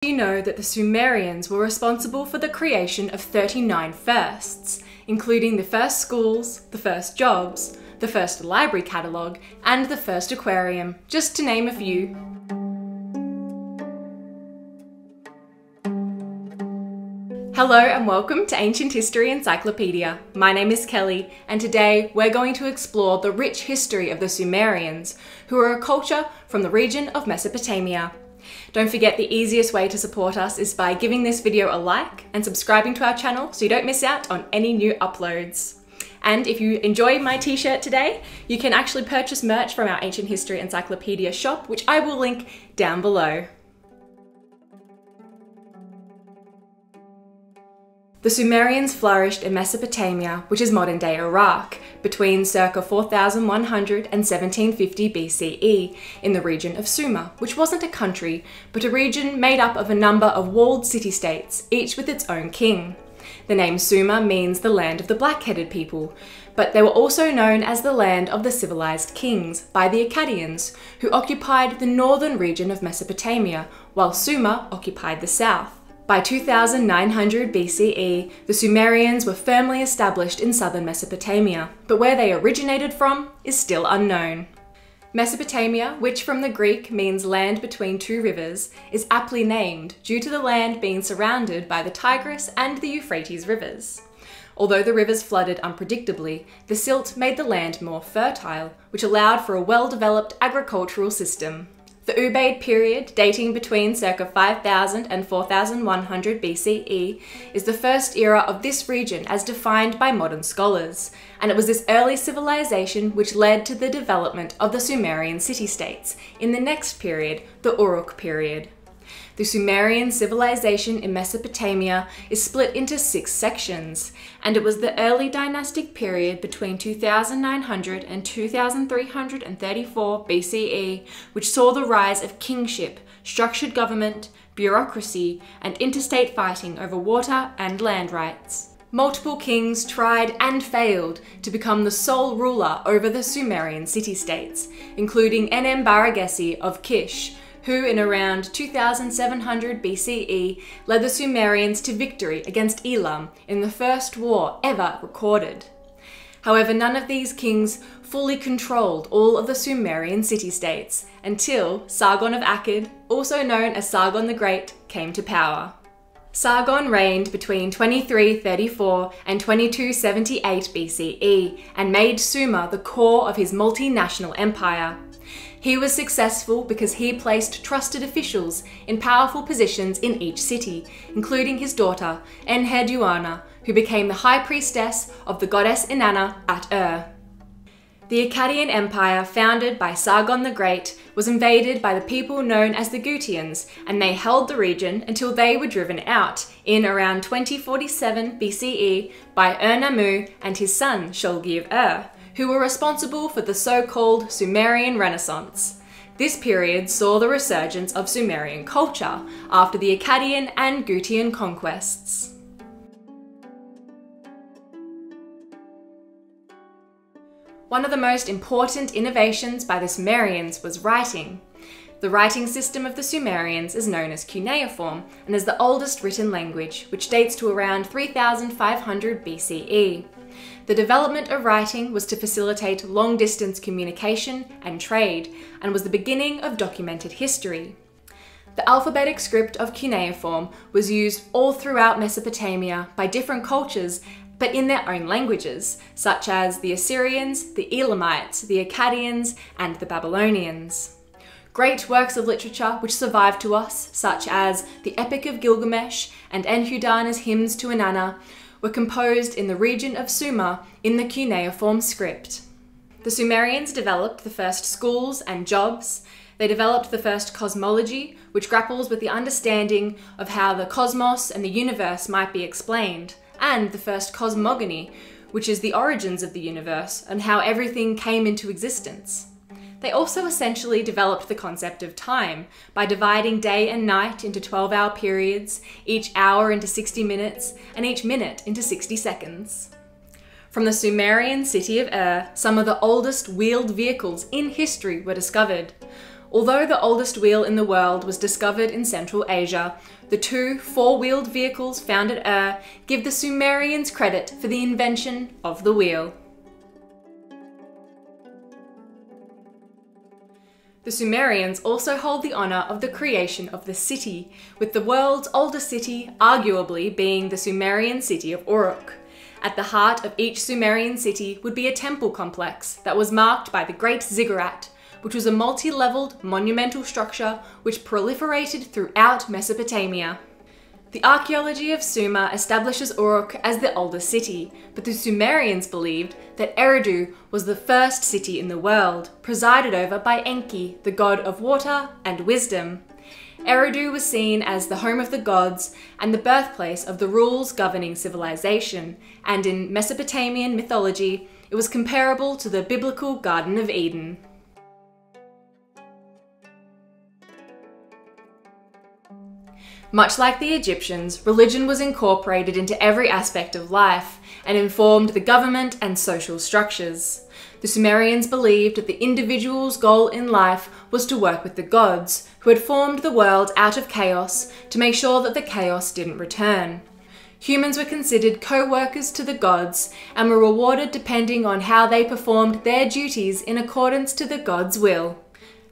Do you know that the Sumerians were responsible for the creation of 39 firsts, including the first schools, the first jobs, the first library catalogue, and the first aquarium, just to name a few. Hello and welcome to Ancient History Encyclopedia. My name is Kelly, and today we're going to explore the rich history of the Sumerians, who are a culture from the region of Mesopotamia. Don't forget, the easiest way to support us is by giving this video a like and subscribing to our channel so you don't miss out on any new uploads. And if you enjoy my t-shirt today, you can actually purchase merch from our Ancient History Encyclopedia shop, which I will link down below. The Sumerians flourished in Mesopotamia, which is modern-day Iraq, between circa 4100 and 1750 BCE in the region of Sumer, which wasn't a country, but a region made up of a number of walled city-states, each with its own king. The name Sumer means the land of the black-headed people, but they were also known as the land of the civilized kings by the Akkadians, who occupied the northern region of Mesopotamia, while Sumer occupied the south. By 2900 BCE, the Sumerians were firmly established in southern Mesopotamia, but where they originated from is still unknown. Mesopotamia, which from the Greek means land between two rivers, is aptly named due to the land being surrounded by the Tigris and the Euphrates rivers. Although the rivers flooded unpredictably, the silt made the land more fertile, which allowed for a well-developed agricultural system. The Ubaid period, dating between circa 5000 and 4100 BCE, is the first era of this region as defined by modern scholars, and it was this early civilization which led to the development of the Sumerian city-states in the next period, the Uruk period. The Sumerian civilization in Mesopotamia is split into 6 sections, and it was the early dynastic period between 2900 and 2334 BCE which saw the rise of kingship, structured government, bureaucracy, and interstate fighting over water and land rights. Multiple kings tried and failed to become the sole ruler over the Sumerian city-states, including Enki of Kish, who in around 2700 BCE led the Sumerians to victory against Elam in the first war ever recorded. However, none of these kings fully controlled all of the Sumerian city-states until Sargon of Akkad, also known as Sargon the Great, came to power. Sargon reigned between 2334 and 2278 BCE and made Sumer the core of his multinational empire. He was successful because he placed trusted officials in powerful positions in each city, including his daughter, Enheduanna, who became the high priestess of the goddess Inanna at The Akkadian Empire, founded by Sargon the Great, was invaded by the people known as the Gutians, and they held the region until they were driven out in around 2047 BCE by Ur-Nammu and his son Shulgi of Ur, who were responsible for the so-called Sumerian Renaissance. This period saw the resurgence of Sumerian culture after the Akkadian and Gutian conquests. One of the most important innovations by the Sumerians was writing. The writing system of the Sumerians is known as cuneiform and is the oldest written language, which dates to around 3500 BCE. The development of writing was to facilitate long-distance communication and trade, and was the beginning of documented history. The alphabetic script of cuneiform was used all throughout Mesopotamia by different cultures, but in their own languages, such as the Assyrians, the Elamites, the Akkadians, and the Babylonians. Great works of literature which survive to us, such as the Epic of Gilgamesh and Enkidu's hymns to Inanna, were composed in the region of Sumer in the cuneiform script. The Sumerians developed the first schools and jobs. They developed the first cosmology, which grapples with the understanding of how the cosmos and the universe might be explained, and the first cosmogony, which is the origins of the universe and how everything came into existence. They also essentially developed the concept of time by dividing day and night into 12-hour periods, each hour into 60 minutes, and each minute into 60 seconds. From the Sumerian city of some of the oldest wheeled vehicles in history were discovered. Although the oldest wheel in the world was discovered in Central Asia, the two four-wheeled vehicles found at Ur give the Sumerians credit for the invention of the wheel. The Sumerians also hold the honour of the creation of the city, with the world's oldest city arguably being the Sumerian city of Uruk. At the heart of each Sumerian city would be a temple complex that was marked by the Great Ziggurat, which was a multi-levelled monumental structure which proliferated throughout Mesopotamia. The archaeology of Sumer establishes Uruk as the oldest city, but the Sumerians believed that Eridu was the first city in the world, presided over by Enki, the god of water and wisdom. Eridu was seen as the home of the gods and the birthplace of the rules governing civilization, and in Mesopotamian mythology, it was comparable to the biblical Garden of Eden. Much like the Egyptians, religion was incorporated into every aspect of life and informed the government and social structures. The Sumerians believed that the individual's goal in life was to work with the gods, who had formed the world out of chaos to make sure that the chaos didn't return. Humans were considered co-workers to the gods and were rewarded depending on how they performed their duties in accordance to the gods' will.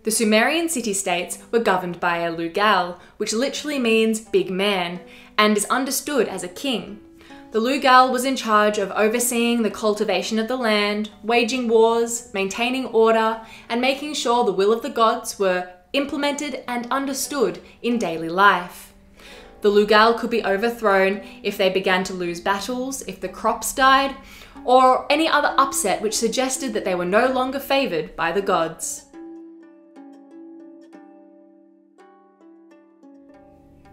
The Sumerian city-states were governed by a lugal, which literally means big man, and is understood as a king. The lugal was in charge of overseeing the cultivation of the land, waging wars, maintaining order, and making sure the will of the gods were implemented and understood in daily life. The lugal could be overthrown if they began to lose battles, if the crops died, or any other upset which suggested that they were no longer favoured by the gods.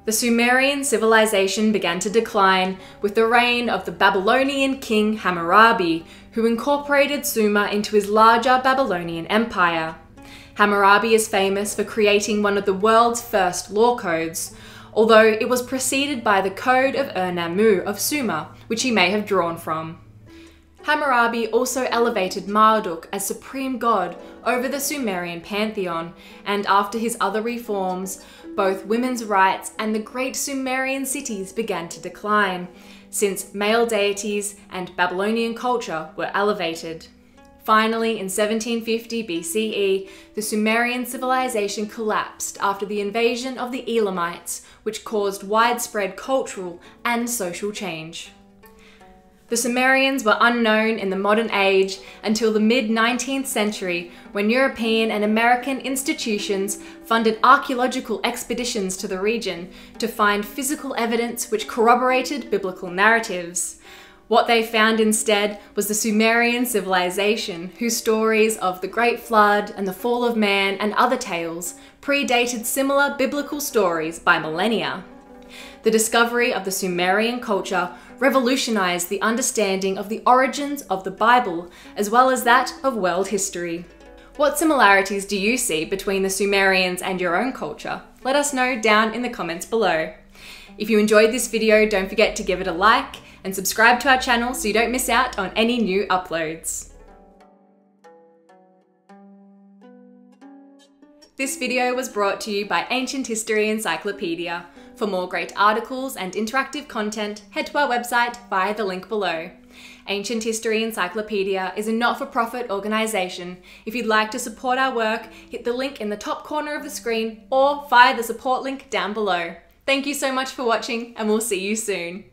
The Sumerian civilization began to decline with the reign of the Babylonian king Hammurabi, who incorporated Sumer into his larger Babylonian empire. Hammurabi is famous for creating one of the world's first law codes, although it was preceded by the Code of Ur-Nammu of Sumer, which he may have drawn from. Hammurabi also elevated Marduk as supreme god over the Sumerian pantheon, and after his other reforms, both women's rights and the great Sumerian cities began to decline, since male deities and Babylonian culture were elevated. Finally, in 1750 BCE, the Sumerian civilization collapsed after the invasion of the Elamites, which caused widespread cultural and social change. The Sumerians were unknown in the modern age until the mid-19th century, when European and American institutions funded archaeological expeditions to the region to find physical evidence which corroborated biblical narratives. What they found instead was the Sumerian civilization, whose stories of the Great Flood and the fall of man and other tales predated similar biblical stories by millennia. The discovery of the Sumerian culture revolutionized the understanding of the origins of the Bible, as well as that of world history. What similarities do you see between the Sumerians and your own culture? Let us know down in the comments below. If you enjoyed this video, don't forget to give it a like and subscribe to our channel so you don't miss out on any new uploads. This video was brought to you by Ancient History Encyclopedia. For more great articles and interactive content, head to our website via the link below. Ancient History Encyclopedia is a not-for-profit organisation. If you'd like to support our work, hit the link in the top corner of the screen or via the support link down below. Thank you so much for watching, and we'll see you soon.